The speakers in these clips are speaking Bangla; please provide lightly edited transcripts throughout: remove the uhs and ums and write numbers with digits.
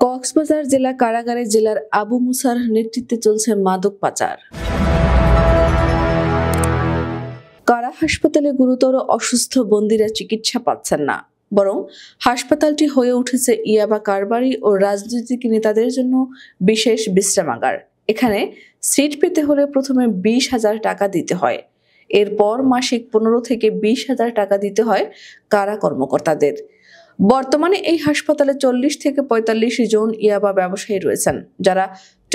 কক্সবাজার জেলা কারাগারে জেলার আবু মুসার নেতৃত্বে চলছে মাদক পাচার। কারা হাসপাতালে গুরুতর অসুস্থ বন্দীরা চিকিৎসা পাচ্ছেন না, বরং হাসপাতালটি হয়ে উঠেছে ইয়াবা কারবারি ও রাজনৈতিক নেতাদের জন্য বিশেষ বিশ্রামাগার। এখানে সিট পেতে হলে প্রথমে 20,000 টাকা দিতে হয়, এরপর মাসিক 15 থেকে 20,000 টাকা দিতে হয় কারা কর্মকর্তাদের। বর্তমানে এই হাসপাতালে 40 থেকে 45 জন ইয়াবা ব্যবসায়ী রয়েছেন, যারা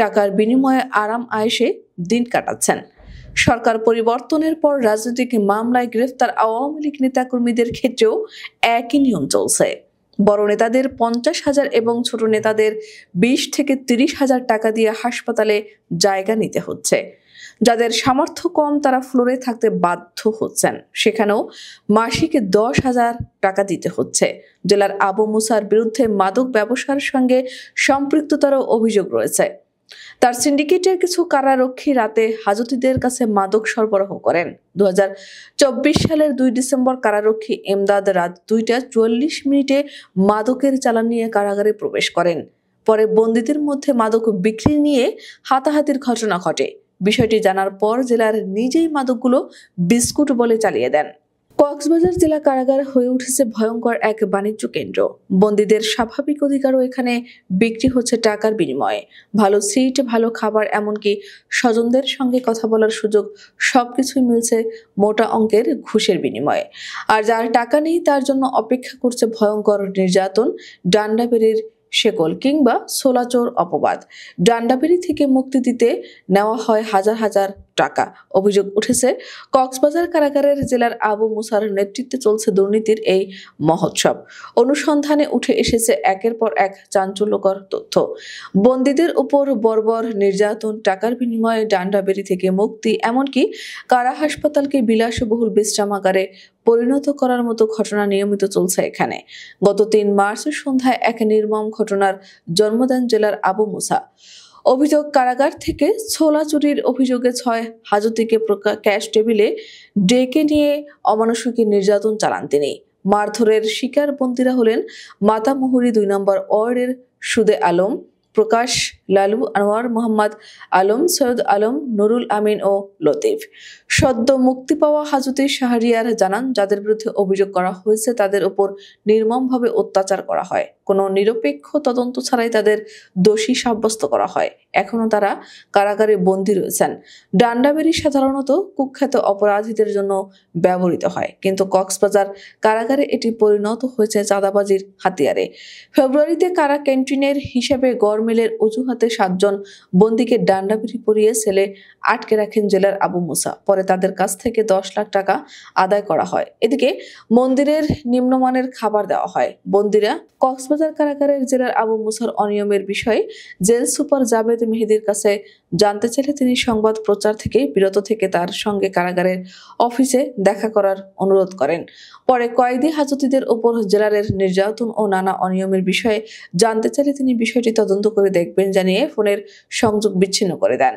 টাকার বিনিময়ে আরাম আয়েশে দিন কাটাচ্ছেন। সরকার পরিবর্তনের পর রাজনৈতিক মামলায় গ্রেফতার আওয়ামী লীগ নেতাকর্মীদের ক্ষেত্রেও একই নিয়ম চলছে। বড় নেতাদের 50,000 এবং ছোট নেতাদের 20 থেকে 30,000 টাকা দিয়ে হাসপাতালে জায়গা নিতে হচ্ছে। যাদের সামর্থ্য কম তারা ফ্লোরে থাকতে বাধ্য হচ্ছেন, সেখানেও মাসিক 10,000 টাকা দিতে হচ্ছে। জেলার আবু মুসার বিরুদ্ধে মাদক ব্যবসার সঙ্গে সম্পৃক্ততারও অভিযোগ রয়েছে। তার সিন্ডিকেটের কিছু কারারক্ষী রাতে হাজতীদের কাছে মাদক সরবরাহ করেন। 2024 সালের 2 ডিসেম্বর কারারক্ষী এমদাদ রাত 2:40 মাদকের চালান নিয়ে কারাগারে প্রবেশ করেন। পরে বন্দীদের মধ্যে মাদক বিক্রি নিয়ে হাতাহাতির ঘটনা ঘটে। বিষয়টি জানার পর জেলার নিজেই মাদকগুলো বিস্কুট বলে চালিয়ে দেন। কক্সবাজার জেলা কারাগার হয়ে উঠেছে ভয়ঙ্কর এক বাণিজ্য কেন্দ্র। বন্দীদের স্বাভাবিক অধিকারও এখানে বিক্রি হচ্ছে টাকার বিনিময়ে। ভালো সিট, ভালো খাবার, এমনকি স্বজনদের সঙ্গে কথা বলার সুযোগ, সবকিছুই মিলছে মোটা অঙ্কের ঘুষের বিনিময়ে। আর যার টাকা নেই তার জন্য অপেক্ষা করছে ভয়ঙ্কর নির্যাতন, ডান্ডাবেড়ির শেকল কিংবা সোলাচোর অপবাদ। ডান্ডাবেড়ি থেকে মুক্তি দিতে নেওয়া হয় হাজার হাজার টাকা। অভিযোগ উঠেছে কক্সবাজার কারাগারের জেলার আবু মুসার নেতৃত্বে চলছে দুর্নীতির এই মহোৎসব। অনুসন্ধানে উঠে এসেছে একের পর এক চাঞ্চল্যকর তথ্য। বন্দীদের উপর বর্বর নির্যাতন, টাকার বিনিময়ে ডান্ডাবেড়ি থেকে মুক্তি, এমনকি কারা হাসপাতালকে বিলাসবহুল বিশ্রামাগারে পরিণত করার মতো ঘটনা নিয়মিত চলছে এখানে। গত 3 মার্চ সন্ধ্যায় এক নির্মম ঘটনার জন্ম দেন জেলার আবু মুসা। অভিযোগ, কারাগার থেকে ছোলা চুরির অভিযোগে 6 হাজতীকে ক্যাশ টেবিলে ডেকে নিয়ে অমানুষিক নির্যাতন চালান তিনি। মারধরের শিকার বন্দীরা হলেন মাতামুহুরী 2 নম্বর ওয়ার্ডের সুদে আলম, প্রকাশ, লালু, আনোয়ার, মোহাম্মদ আলম, সৈয়দ আলম, নুরুল আমিন ও লতিফ। সদ্য মুক্তি পাওয়া হাজতে শাহরিয়ার জানান, যাদের বিরুদ্ধে অভিযোগ করা হয়েছে তাদের উপর নির্মমভাবে অত্যাচার করা হয়। কোনো নিরপেক্ষ তদন্ত ছাড়াই তাদের দোষী সাব্যস্ত করা হয়। এখনো তারা কারাগারে বন্দী রয়েছেন। ডান্ডাবেড়ি সাধারণত কুখ্যাত অপরাধীদের জন্য ব্যবহৃত হয়, কিন্তু কক্সবাজার কারাগারে এটি পরিণত হয়েছে চাঁদাবাজির হাতিয়ারে। ফেব্রুয়ারিতে কারা ক্যান্টিনের হিসেবে গড়মিলের অজুহাতে 7 জন বন্দীকে ডান্ডাবেড়ি পরিয়ে সেলে আটকে রাখেন জেলার আবু মুসা। পরে তাদের কাছ থেকে 10 লাখ টাকা আদায় করা হয়। এদিকে মন্দিরের নিম্নমানের খাবার দেওয়া হয়। বন্দীরা কক্সবাজার কারাগারের জেলার আবু মুসার অনিয়মের বিষয়ে জেল সুপার জাবেদ মেহেদির কাছে জানতে চাইলে তিনি সংবাদ প্রচার থেকে বিরত থেকে তার সঙ্গে কারাগারের অফিসে দেখা করার অনুরোধ করেন। পরে কয়েদি হাজতীদের উপর জেলারের নির্যাতন ও নানা অনিয়মের বিষয়ে জানতে চাইলে তিনি বিষয়টি তদন্ত করে দেখবেন জানিয়ে ফোনের সংযোগ বিচ্ছিন্ন করে দেন।